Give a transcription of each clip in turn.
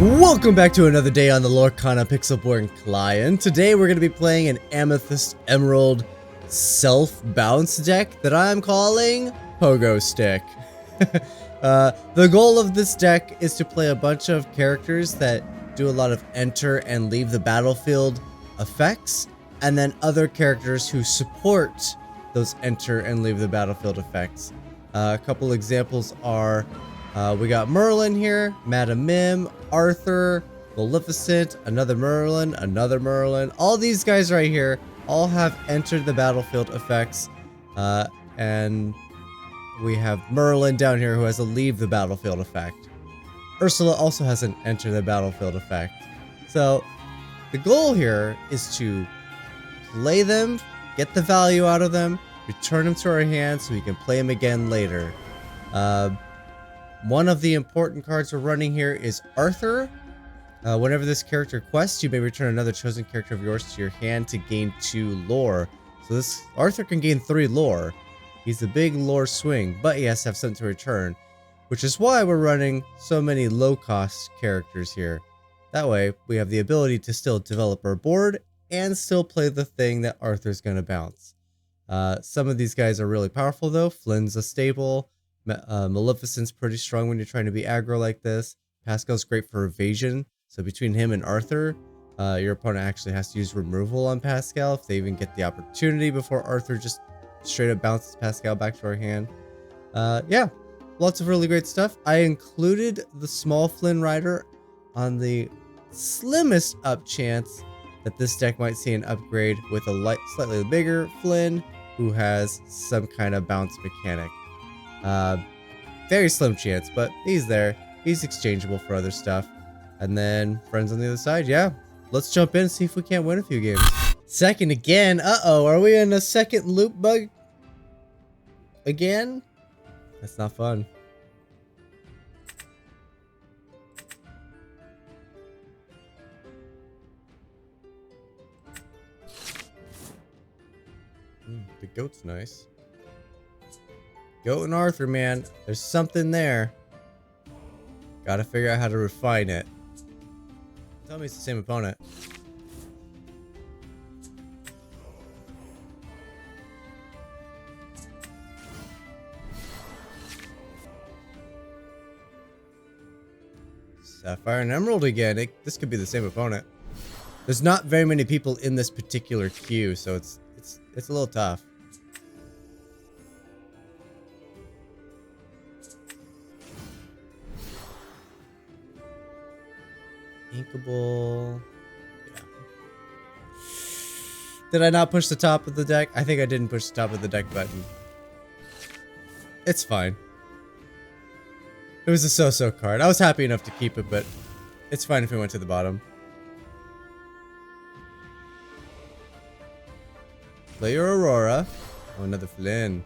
Welcome back to another day on the Lorcana pixelborn client. Today we're going to be playing an Amethyst Emerald self-bounce deck that I'm calling Pogo Stick. The goal of this deck is to play a bunch of characters that do a lot of enter and leave the battlefield effects, and then other characters who support those enter and leave the battlefield effects. A couple examples are we got Merlin here, Madam Mim, Arthur, Maleficent, another Merlin. All these guys right here all have entered the battlefield effects. And we have Merlin down here who has a leave the battlefield effect. Ursula also has an enter the battlefield effect. So the goal here is to play them, get the value out of them, return them to our hand so we can play them again later. One of the important cards we're running here is Arthur. Whenever this character quests, you may return another chosen character of yours to your hand to gain 2 lore. So this Arthur can gain 3 lore. He's a big lore swing, but he has to have something to return, which is why we're running so many low-cost characters here. That way, we have the ability to still develop our board and still play the thing that Arthur's going to bounce. Some of these guys are really powerful, though. Flynn's a staple. Maleficent's pretty strong when you're trying to be aggro like this. Pascal's great for evasion. So between him and Arthur, your opponent actually has to use removal on Pascal if they even get the opportunity before Arthur just straight up bounces Pascal back to our hand. Yeah, lots of really great stuff. I included the small Flynn rider on the slimmest up chance that this deck might see an upgrade with a slightly bigger Flynn who has some kind of bounce mechanic. Very slim chance, but he's there. He's exchangeable for other stuff. And then friends on the other side. Yeah, let's jump in and see if we can't win a few games. Second again. Uh-oh, are we in a second loop bug again? That's not fun. The goat's nice. Goat and Arthur, man. There's something there. Gotta figure out how to refine it. Tell me it's the same opponent. Sapphire and Emerald again. This could be the same opponent. There's not very many people in this particular queue, so it's a little tough. Inkable. Yeah. Did I not push the top of the deck? I think I didn't push the top of the deck button. It's fine. It was a so-so card. I was happy enough to keep it, but it's fine if we went to the bottom. Play your Aurora. Oh, another Flynn.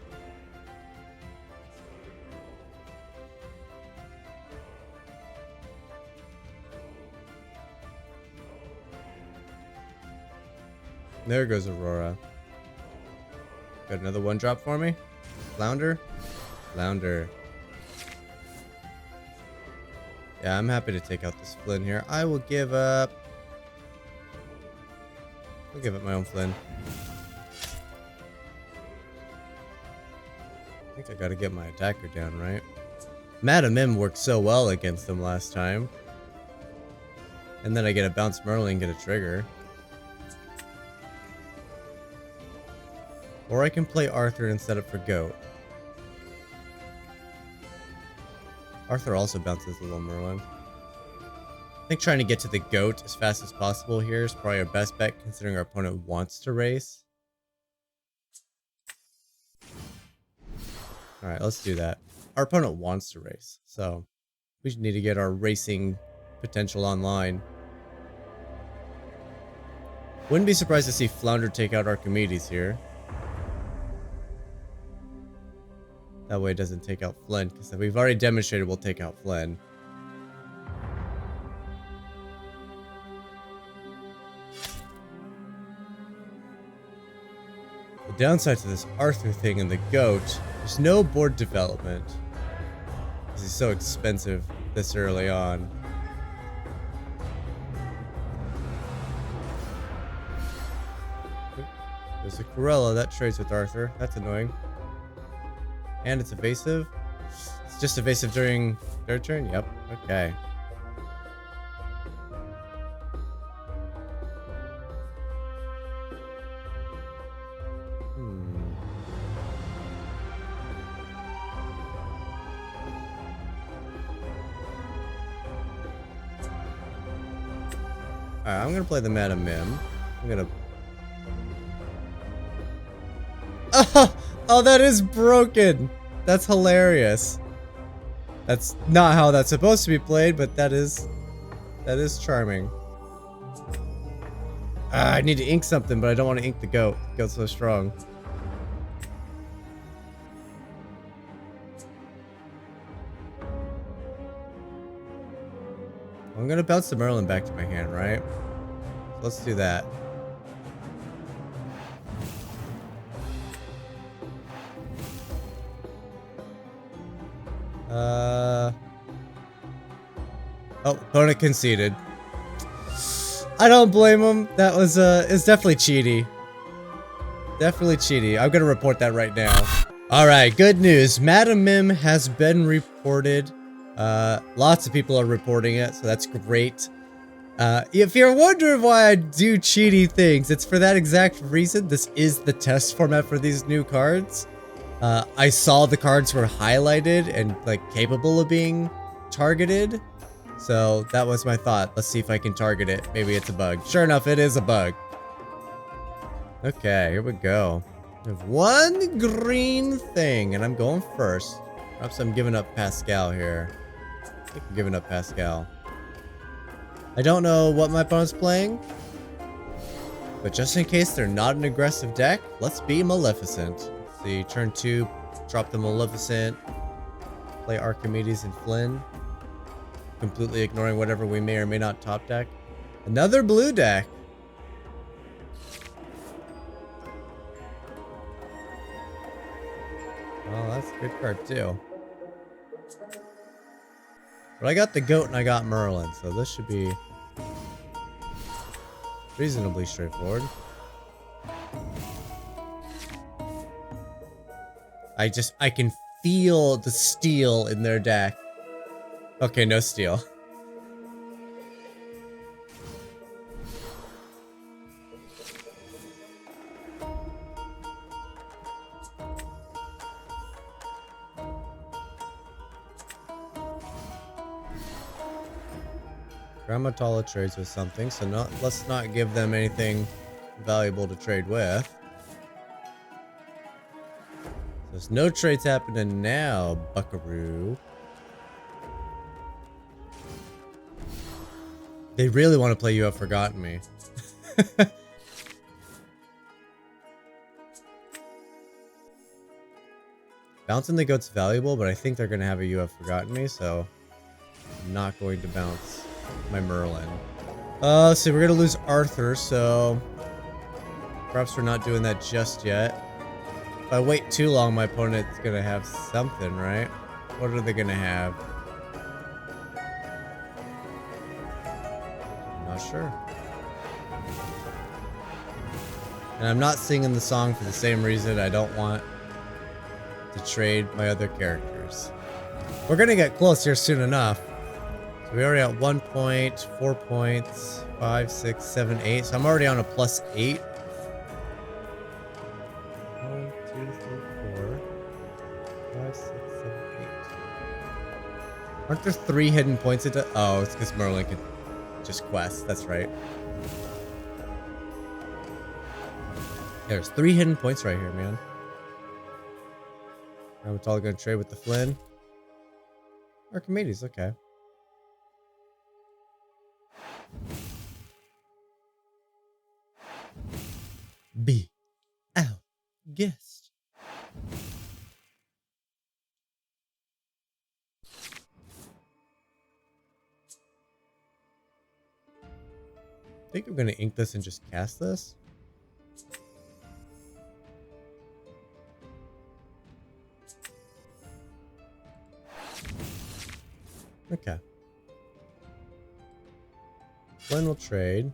There goes Aurora. Got another 1-drop for me? Flounder? Flounder. Yeah, I'm happy to take out this Flynn here. I will give up... I'll give up my own Flynn. I think I gotta get my attacker down, right? Madam Mim worked so well against them last time. And then I get a bounce Merlin and get a trigger. Or I can play Arthur and set up for Goat. Arthur also bounces a little Merlin. I think trying to get to the Goat as fast as possible here is probably our best bet, considering our opponent wants to race. Alright, let's do that. Our opponent wants to race, so we need to get our racing potential online. Wouldn't be surprised to see Flounder take out Archimedes here. That way it doesn't take out Flynn, because we've already demonstrated we'll take out Flynn. The downside to this Arthur thing and the Goat, there's no board development. Because he's so expensive this early on. There's a Corella that trades with Arthur. That's annoying. And it's evasive. It's just evasive during their turn? Yep. Okay. Alright, I'm gonna play the Madam Mim. I'm gonna... Oh, that is broken! That's hilarious. That's not how that's supposed to be played, but that is charming. I need to ink something, but I don't want to ink the goat. The goat's so strong. I'm gonna bounce the Merlin back to my hand, right? So let's do that. Oh, opponent conceded. I don't blame him. That was it's definitely cheaty. Definitely cheaty. I'm gonna report that right now. Alright, good news. Madam Mim has been reported. Lots of people are reporting it, so that's great. If you're wondering why I do cheaty things, it's for that exact reason. This is the test format for these new cards. I saw the cards were highlighted and like capable of being targeted. So that was my thought. Let's see if I can target it. Maybe it's a bug. Sure enough, it is a bug. Okay, here we go. I have one green thing, and I'm going first. Perhaps I'm giving up Pascal here. I think I'm giving up Pascal. I don't know what my opponent's playing, but just in case they're not an aggressive deck, let's be Maleficent. Let's see, turn 2, drop the Maleficent, play Archimedes and Flynn, completely ignoring whatever we may or may not top deck. Another blue deck. Well, that's a good card too. But I got the goat and I got Merlin, so this should be reasonably straightforward. I can feel the steel in their deck. Okay, no steel. Grammatala trades with something, so let's not give them anything valuable to trade with. There's no trades happening now, buckaroo. They really want to play You Have Forgotten Me. Bouncing the goat's valuable, but I think they're going to have a You Have Forgotten Me, so I'm not going to bounce my Merlin. So we're going to lose Arthur, so perhaps we're not doing that just yet. If I wait too long, my opponent's going to have something, right? What are they going to have? I'm not sure. And I'm not singing the song for the same reason. I don't want to trade my other characters. We're going to get close here soon enough. So we're already at 1 point, 4 points, 5, 6, 7, 8. So I'm already on a +8. 1, 2, 3, 4, 5, 6, 7, 8. Aren't there 3 hidden points? Oh, it's because Merlin can just quest. That's right. There's 3 hidden points right here, man. I'm totally gonna trade with the Flynn. Archimedes, okay. Be our guest. I think I'm gonna ink this and just cast this. Okay. Flynn will trade.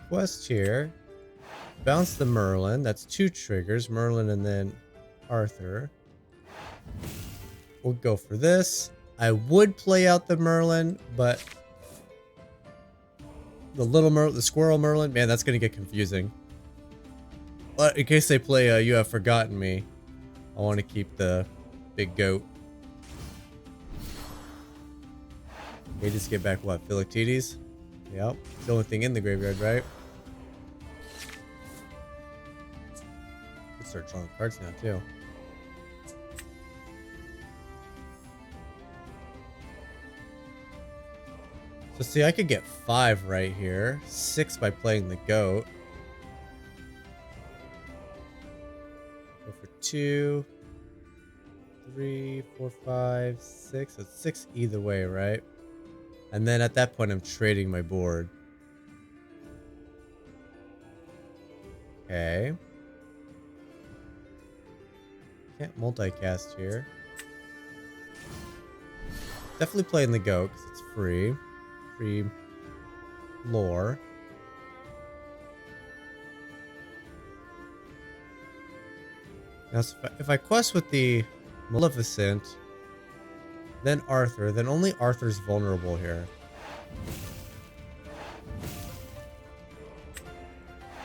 quest here. Bounce the Merlin. That's 2 triggers. Merlin and then Arthur. We'll go for this. I would play out the Merlin, but the squirrel Merlin, man, that's gonna get confusing. But in case they play You Have Forgotten Me, I want to keep the big goat. They just get back what? Philoctetes? Yep. It's the only thing in the graveyard, right? Could start drawing cards now too. So see, I could get 5 right here. 6 by playing the goat. Go for 2, 3, 4, 5, 6. So it's 6 either way, right? And then at that point, I'm trading my board. Okay. Can't multicast here. Definitely playing the goat because it's free. Free lore. Now, so if I quest with the Maleficent, then Arthur, then only Arthur's vulnerable here.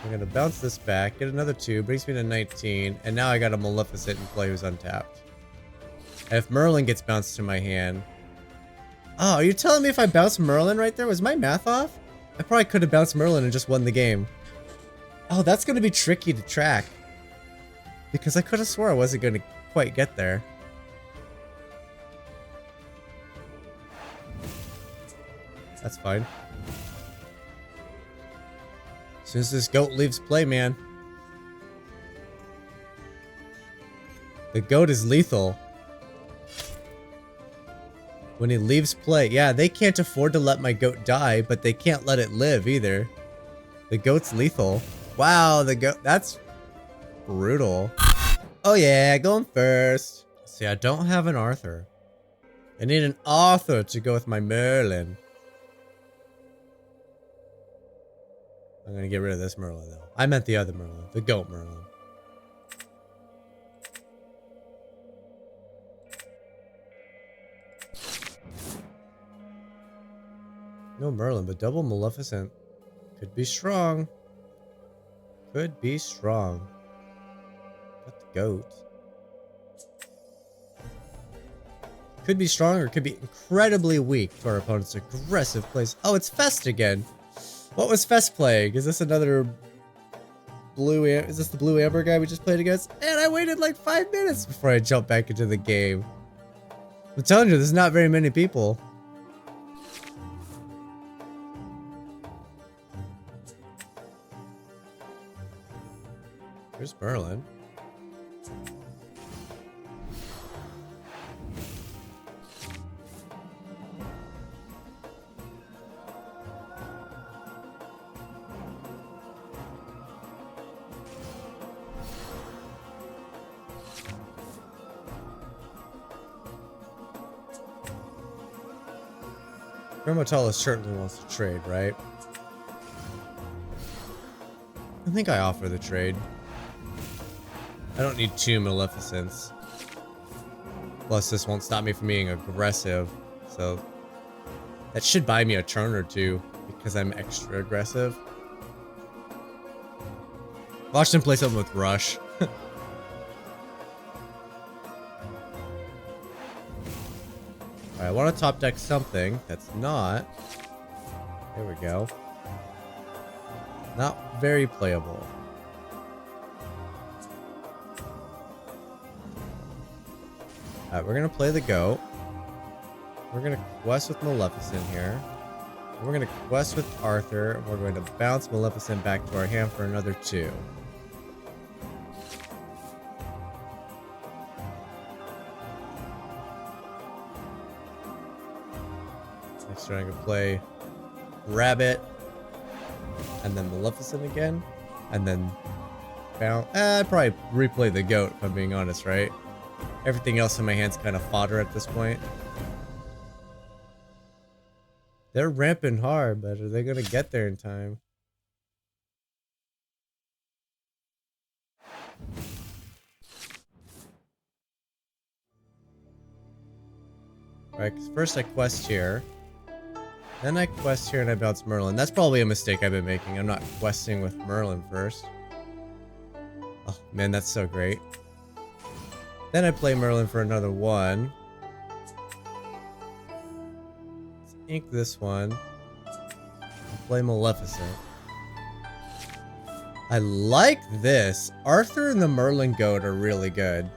I'm gonna bounce this back, get another 2, brings me to 19, and now I got a Maleficent in play who's untapped. And if Merlin gets bounced to my hand... Oh, are you telling me if I bounced Merlin right there? Was my math off? I probably could have bounced Merlin and just won the game. Oh, that's gonna be tricky to track. Because I could have swore I wasn't gonna quite get there. That's fine. As soon as this goat leaves play, man. The goat is lethal. When he leaves play. Yeah, they can't afford to let my goat die, but they can't let it live either. The goat's lethal. Wow, the goat. That's brutal. Oh yeah, going first. See, I don't have an Arthur. I need an Arthur to go with my Merlin. I'm gonna get rid of this Merlin though. I meant the other Merlin, the goat Merlin. No Merlin, but double Maleficent. Could be strong. Could be strong. Got the goat. Could be strong or could be incredibly weak to our opponent's aggressive plays. Oh, it's Fest again. What was Fest playing? Is this another blue? Is this the blue amber guy we just played against? And I waited like 5 minutes before I jumped back into the game. I'm telling you, there's not very many people. Here's Merlin. Grammatala certainly wants to trade, right? I think I offer the trade. I don't need 2 Maleficents. Plus, this won't stop me from being aggressive. So, that should buy me a turn or 2 because I'm extra aggressive. Watch him play something with Rush. Alright, I want to top deck something that's not. There we go. Not very playable. Alright, we're gonna play the goat. We're gonna quest with Maleficent here. We're gonna quest with Arthur. And we're going to bounce Maleficent back to our hand for another 2. Next turn I can play Rabbit. And then Maleficent again. And then bounce. I'd probably replay the goat if I'm being honest, right? Everything else in my hand's kind of fodder at this point. They're ramping hard, but are they gonna get there in time? Right, 'cause first I quest here. Then I quest here and I bounce Merlin. That's probably a mistake I've been making. I'm not questing with Merlin first. Oh, man, that's so great. Then I play Merlin for another one. Let's ink this one. I'll play Maleficent. I like this. Arthur and the Merlin goat are really good.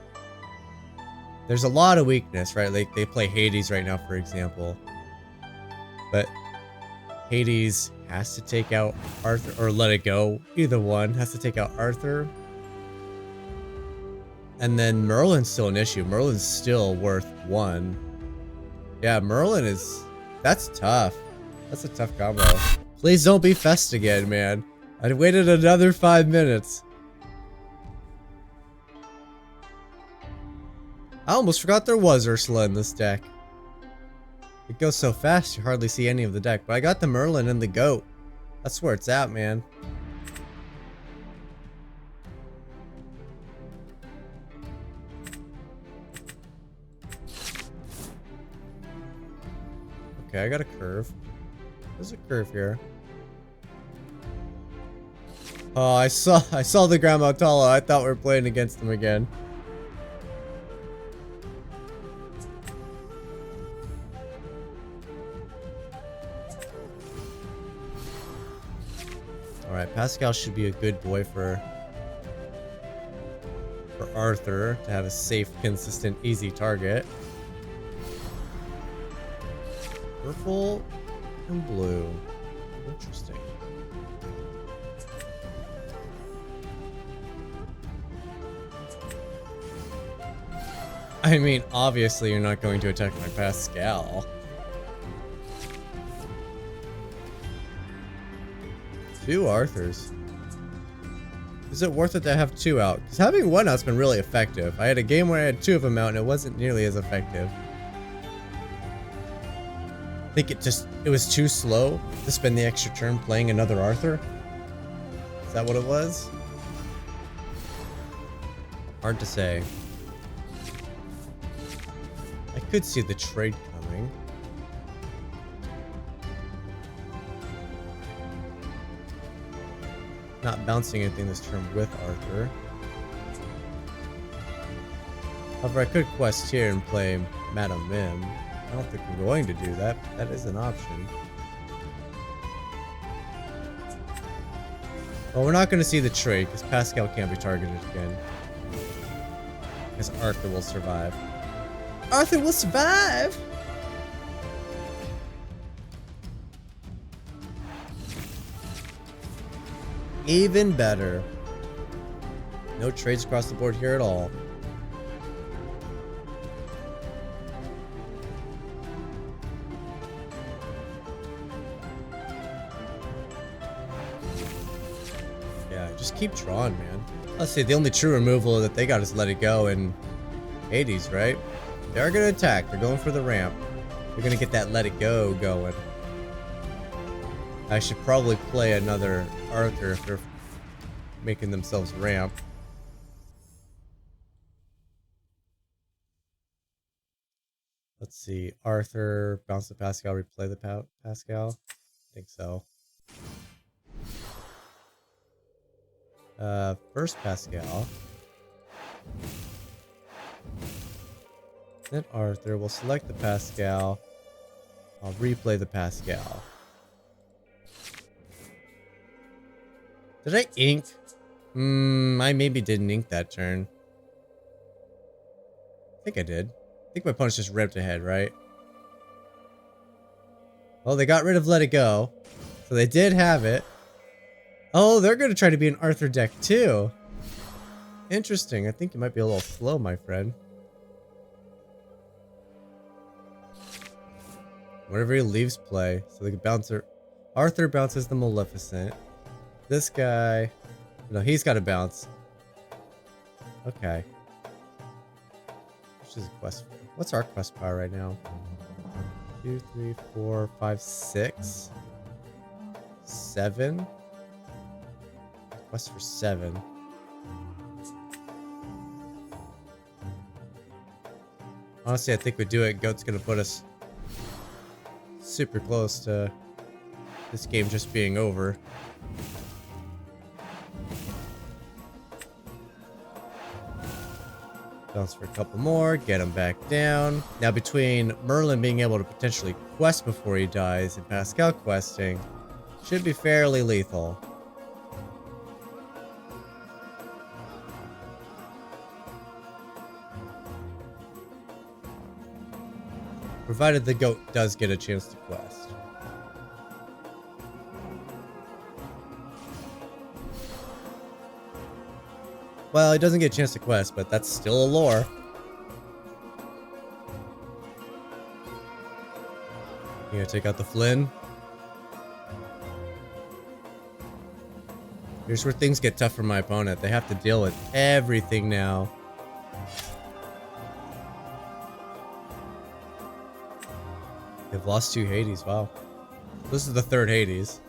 There's a lot of weakness, right? Like they play Hades right now, for example. But Hades has to take out Arthur, or let it go. Either one has to take out Arthur. And then Merlin's still an issue. Merlin's still worth 1. Yeah, Merlin is... That's tough. That's a tough combo. Please don't be Fest again, man. I waited another 5 minutes. I almost forgot there was Ursula in this deck. It goes so fast you hardly see any of the deck. But I got the Merlin and the goat. That's where it's at, man. Okay, I got a curve. There's a curve here. Oh, I saw the Grand Mautala. I thought we were playing against them again. Alright, Pascal should be a good boy for Arthur to have a safe, consistent, easy target. Purple and blue. Interesting. I mean, obviously you're not going to attack my Pascal. Two Arthurs. Is it worth it to have 2 out? Because having 1 out's been really effective. I had a game where I had 2 of them out and it wasn't nearly as effective. I think it was too slow to spend the extra turn playing another Arthur. Is that what it was? Hard to say. I could see the trade coming. Not bouncing anything this turn with Arthur. However, I could quest here and play Madame Mim. I don't think I'm going to do that. That is an option. Well, we're not going to see the trade because Pascal can't be targeted again. Because Arthur will survive. Arthur will survive! Even better. No trades across the board here at all. Yeah, just keep drawing, man. Let's see, the only true removal that they got is Let It Go and Hades, right? They're gonna attack. They're going for the ramp. They're gonna get that Let It Go going. I should probably play another Arthur if they're making themselves ramp. Let's see. Arthur, bounce the Pascal, replay the Pascal. I think so. First Pascal. Then Arthur. We'll select the Pascal. I'll replay the Pascal. Did I ink? I maybe didn't ink that turn. I think I did. I think my opponent's just ripped ahead, right? Well, they got rid of Let It Go. So they did have it. Oh, they're going to try to be an Arthur deck too. Interesting. I think you might be a little slow, my friend. Whenever he leaves play, so the bouncer. Arthur bounces the Maleficent. This guy. No, he's got to bounce. Okay. Which is a quest. What's our quest power right now? 2, 3, 4, 5, 6, 7. Quest for 7. Honestly, I think we do it. Goat's gonna put us super close to this game just being over. Bounce for a couple more, get him back down. Now between Merlin being able to potentially quest before he dies and Pascal questing, should be fairly lethal. Provided the goat does get a chance to quest. Well, he doesn't get a chance to quest, but that's still a lore. You gonna take out the Flynn? Here's where things get tough for my opponent. They have to deal with everything now. They've lost 2 Hades, wow. This is the 3rd Hades.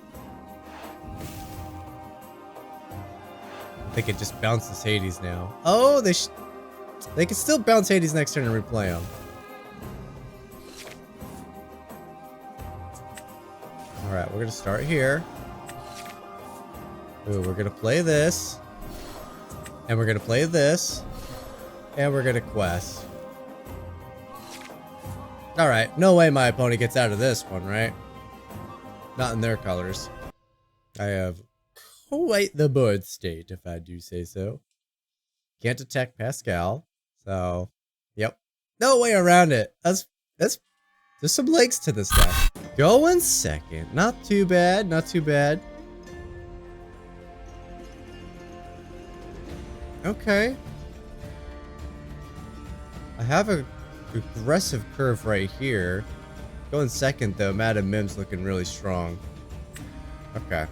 I think it just bounces Hades now. Oh, they can still bounce Hades next turn and replay him. Alright, we're gonna start here. Ooh, we're gonna play this. And we're gonna play this. And we're gonna quest. Alright, no way my opponent gets out of this one, right? Not in their colors. I have quite the board state, if I do say so. Can't attack Pascal, so yep. No way around it. There's some legs to this deck. Going second. Not too bad, not too bad. Okay. I have a aggressive curve right here. Going second though, Madam Mim's looking really strong. Okay.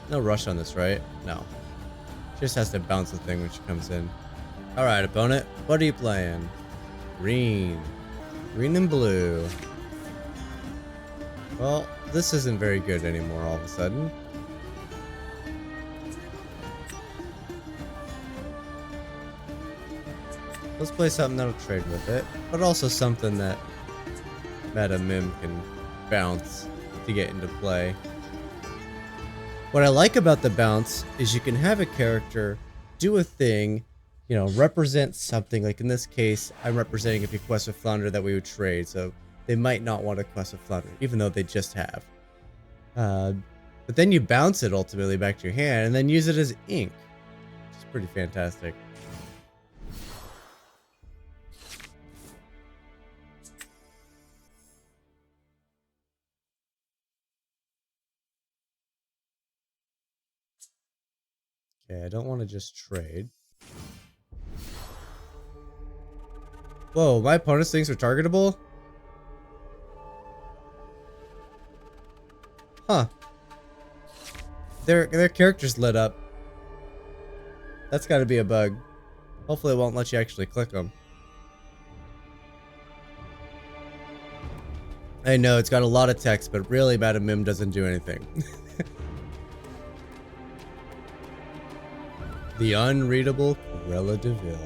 No rush on this, right? No. Just has to bounce the thing when she comes in. Alright, opponent. What are you playing? Green. Green and blue. Well, this isn't very good anymore all of a sudden. Let's play something that'll trade with it, but also something that Madam Mim can bounce to get into play. What I like about the bounce is you can have a character do a thing, you know, represent something. Like in this case, I'm representing if you quest with Flounder that we would trade, so they might not want to quest with Flounder, even though they just have. But then you bounce it ultimately back to your hand and then use it as ink, which is pretty fantastic. Okay, I don't want to just trade. Whoa, my opponent's things are targetable? Huh. Their characters lit up. That's gotta be a bug. Hopefully it won't let you actually click them. I know, it's got a lot of text, but really Madam Mim doesn't do anything. The unreadable Cruella de Vil.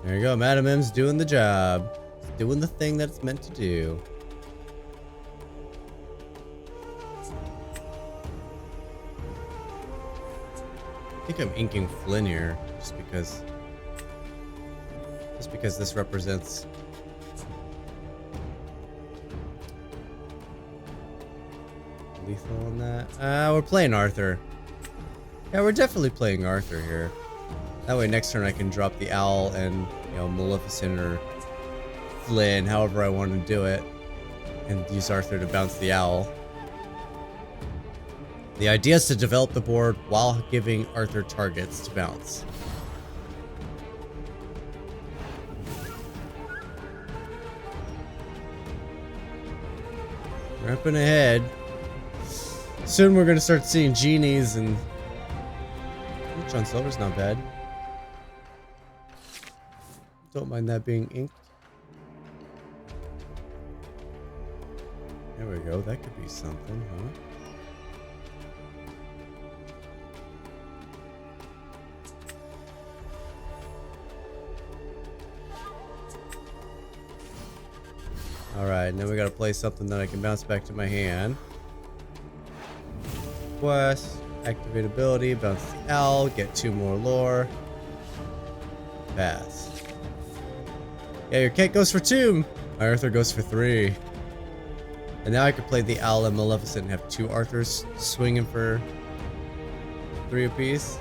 There you go, Madam Mim's doing the job. It's doing the thing that it's meant to do. I think I'm inking Flynn here, just because this represents lethal on that. We're playing Arthur. Yeah, we're definitely playing Arthur here. That way next turn I can drop the owl and, you know, Maleficent or Flynn, however I want to do it, and use Arthur to bounce the owl. The idea is to develop the board while giving Arthur targets to bounce. Ramping ahead. Soon we're gonna start seeing genies and John Silver's not bad. Don't mind that being inked. There we go. That could be something, huh? Alright, now we gotta play something that I can bounce back to my hand. Quest, activate ability, bounce the owl, get 2 more lore. Pass. Yeah, your cake goes for 2. My Arthur goes for 3. And now I could play the owl and Maleficent and have 2 Arthurs swinging for 3 apiece.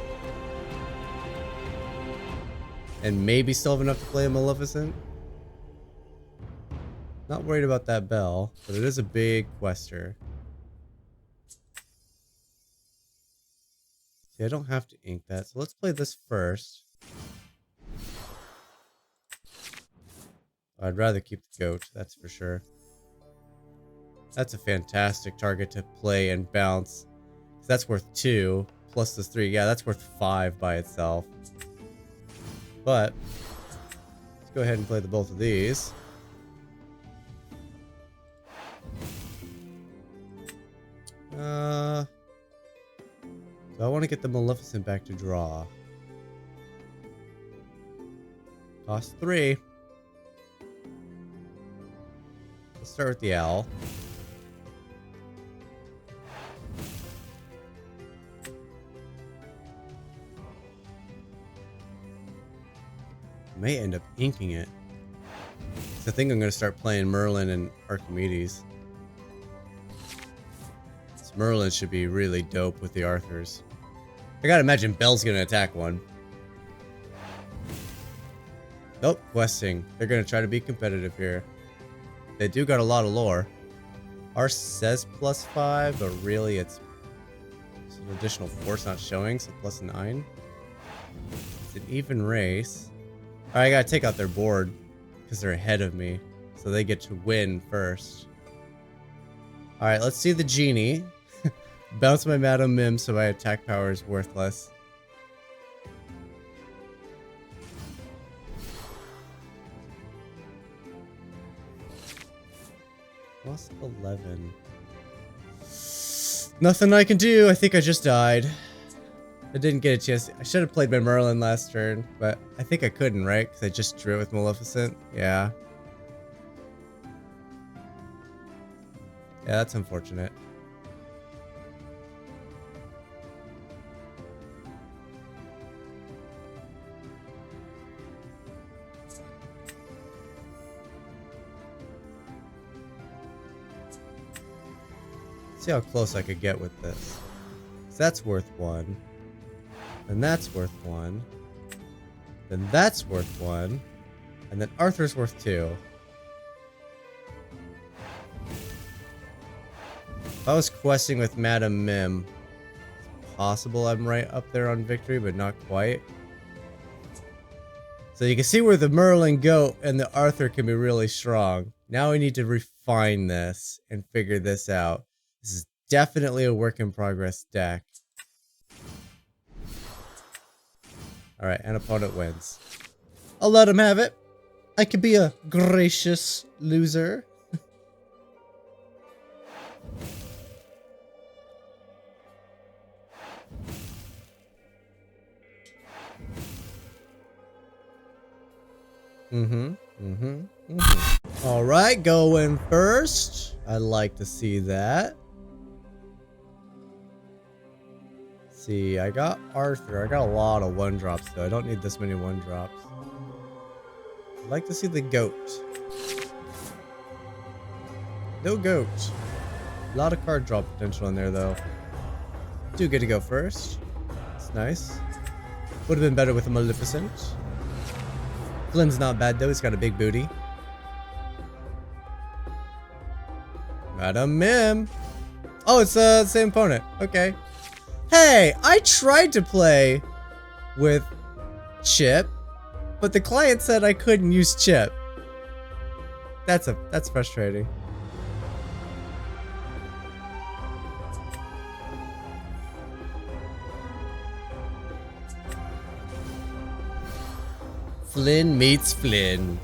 And maybe still have enough to play a Maleficent. Not worried about that bell, but it is a big quester. See, I don't have to ink that, so let's play this first. I'd rather keep the goat, that's for sure. That's a fantastic target to play and bounce. That's worth 2, plus this 3. Yeah, that's worth 5 by itself. But, let's go ahead and play the both of these. So I want to get the Maleficent back to draw. Cost 3. Let's start with the owl. I may end up inking it. I think I'm going to start playing Merlin and Archimedes. Merlin should be really dope with the Arthurs. I gotta imagine Belle's gonna attack one. Nope, questing. They're gonna try to be competitive here. They do got a lot of lore. Ours says +5, but really it's an additional force not showing, so +9. It's an even race. Alright, I gotta take out their board because they're ahead of me, so they get to win first. Alright, let's see the genie. Bounce my Madam Mim so my attack power is worthless. Plus 11. Nothing I can do. I think I just died. I didn't get a chance. I should have played my Merlin last turn, but I think I couldn't, right? Because I just drew it with Maleficent. Yeah. Yeah, that's unfortunate. See how close I could get with this. So that's worth 1. Then that's worth 1. Then that's worth 1. And then Arthur's worth 2. If I was questing with Madam Mim, it's possible I'm right up there on victory, but not quite. So you can see where the Merlin goat and the Arthur can be really strong. Now we need to refine this and figure this out. This is definitely a work in progress deck. Alright, an opponent wins. I'll let him have it. I could be a gracious loser. Alright, going first. I'd like to see that. See, I got Arthur. I got a lot of 1-drops though. I don't need this many 1-drops. I'd like to see the goat. No goat. A lot of card draw potential in there though. Do get to go first. It's nice. Would have been better with a Maleficent. Flynn's not bad though. He's got a big booty. Madam Mim. Oh, it's the same opponent. Okay. Hey, I tried to play with Chip, but the client said I couldn't use Chip. That's frustrating. Flynn meets Flynn.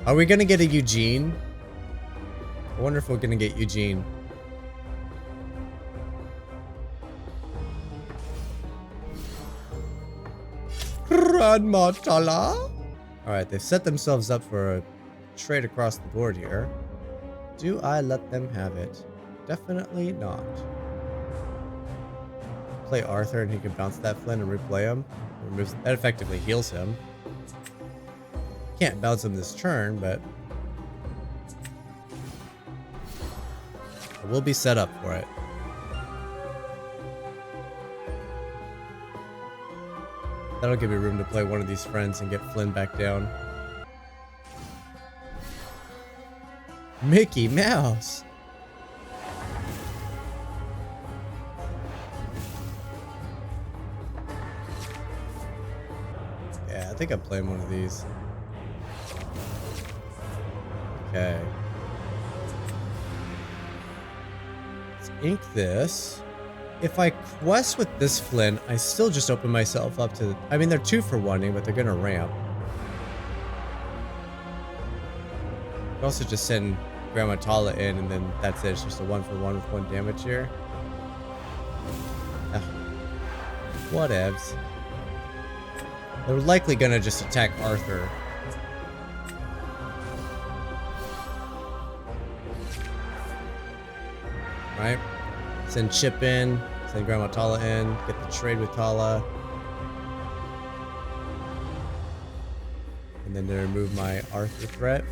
Are we gonna get a Eugene? I wonder if we're gonna get Eugene. Grandma Tala. Alright, they've set themselves up for a trade across the board here. Do I let them have it? Definitely not. Play Arthur and he can bounce that Flynn and replay him. That effectively heals him. Can't bounce him this turn, but I will be set up for it. That'll give me room to play one of these friends and get Flynn back down. Mickey Mouse! Yeah, I think I'm playing one of these. Okay. Let's ink this. If I quest with this Flynn, I still just open myself up to... I mean, they're 2 for 1-ing, but they're gonna ramp. I could also just send Grandma Tala in, and then that's it. It's just a 1 for 1 with 1 damage here. Whatevs. They're likely gonna just attack Arthur. Right? Send Chip in, send Grandma Tala in, get the trade with Tala. And then to remove my Arthur threat.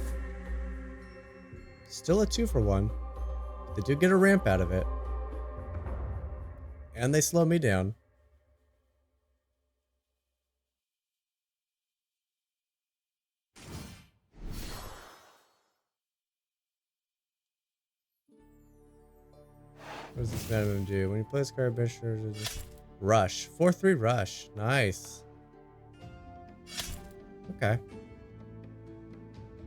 Still a 2 for 1. They do get a ramp out of it. And they slow me down. What does this minimum do? When you play this card, rush. 4-3 rush. Nice. Okay.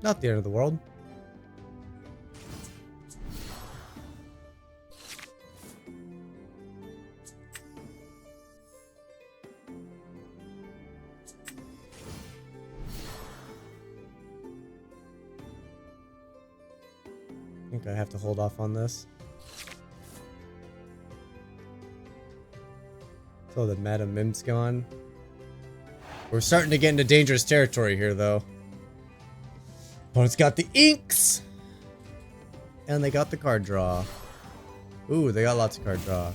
Not the end of the world. I think I have to hold off on this. So the Madam Mim's gone. We're starting to get into dangerous territory here, though. Opponent's got the inks! And they got the card draw. Ooh, they got lots of card draw.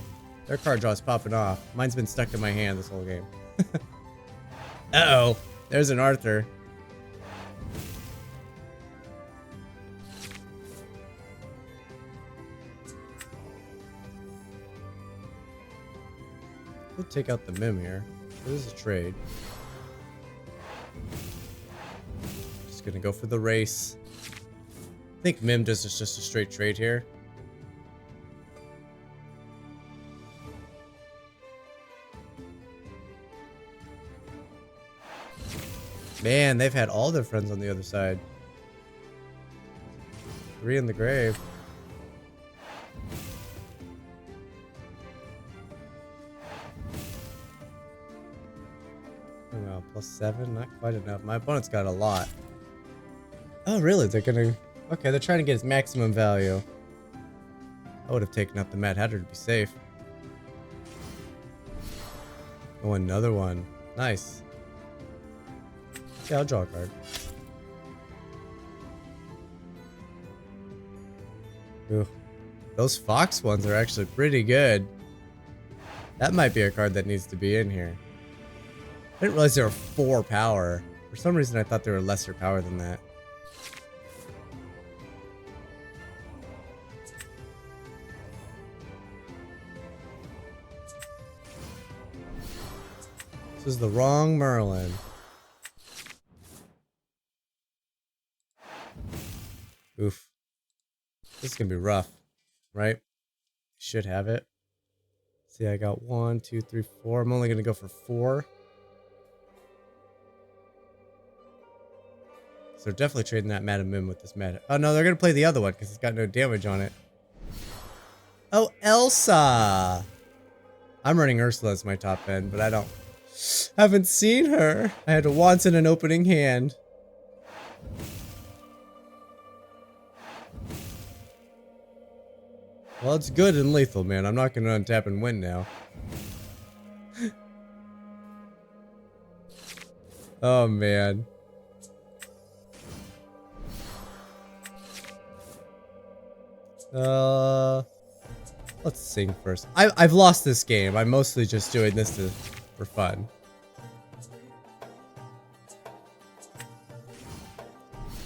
Their card draw is popping off. Mine's been stuck in my hand this whole game. Uh-oh. There's an Arthur. We'll take out the Mim here. This is a trade. Just gonna go for the race. I think Mim does just a straight trade here. Man, they've had all their friends on the other side. 3 in the grave. Oh, +7, not quite enough. My opponent's got a lot. Oh, really? They're gonna... Okay, they're trying to get its maximum value. I would have taken out the Mad Hatter to be safe. Oh, another one. Nice. Yeah, I'll draw a card. Ooh. Those Fox ones are actually pretty good. That might be a card that needs to be in here. I didn't realize they were 4 power. For some reason, I thought they were lesser power than that. This is the wrong Merlin. Oof. This is gonna be rough, right? Should have it. See, I got 1, 2, 3, 4. I'm only gonna go for 4. So they're definitely trading that Madam Mim with this Mad. Oh no, they're gonna play the other one because it's got no damage on it. Oh, Elsa! I'm running Ursula as my top end, but I haven't seen her. I had to want in an opening hand. Well, it's good and lethal, man. I'm not gonna untap and win now. Oh man. Let's sing first. I've lost this game. I'm mostly just doing this for fun.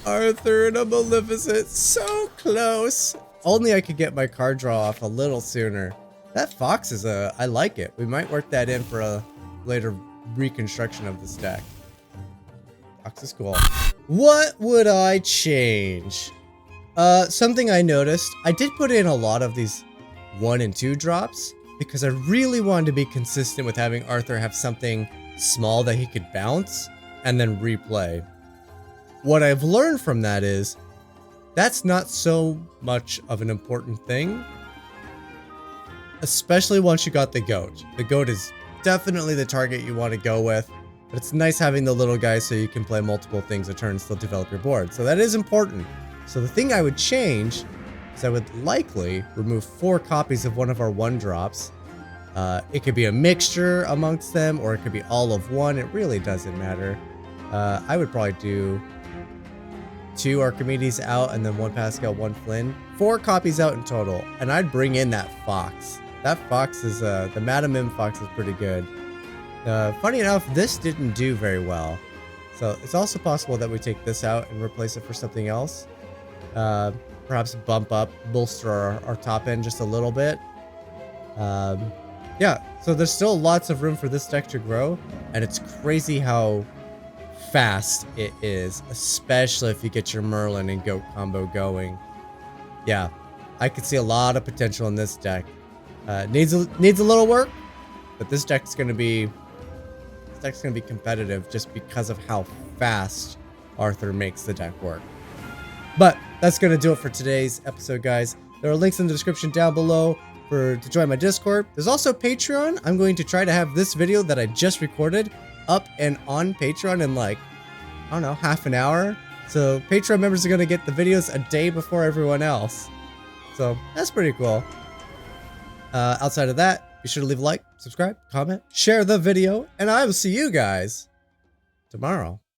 Arthur and a Maleficent, so close. Only I could get my card draw off a little sooner. That fox is I like it. We might work that in for a later reconstruction of this deck. Fox is cool. What would I change? Something I noticed. I did put in a lot of these 1 and 2 drops because I really wanted to be consistent with having Arthur have something small that he could bounce and then replay. What I've learned from that is that's not so much of an important thing, especially once you got the goat. The goat is definitely the target you want to go with, but it's nice having the little guy so you can play multiple things a turn and still develop your board. So that is important. So the thing I would change is I would likely remove 4 copies of one of our 1 drops. It could be a mixture amongst them, or it could be all of one. It really doesn't matter. I would probably do 2 Archimedes out and then 1 Pascal, 1 Flynn. 4 copies out in total, and I'd bring in that fox. That fox is, the Madame M fox is pretty good. Funny enough, this didn't do very well. So it's also possible that we take this out and replace it for something else. Perhaps bump up, bolster our top end just a little bit. Yeah, so there's still lots of room for this deck to grow, and it's crazy how fast it is, especially if you get your Merlin and goat combo going. Yeah, I could see a lot of potential in this deck. Needs a little work, but this deck's gonna be competitive just because of how fast Arthur makes the deck work. But that's gonna do it for today's episode, guys. There are links in the description down below to join my Discord. There's also Patreon. I'm going to try to have this video that I just recorded up and on Patreon in like, I don't know, half an hour. So Patreon members are going to get the videos a day before everyone else. So that's pretty cool. Outside of that, be sure to leave a like, subscribe, comment, share the video, and I will see you guys tomorrow.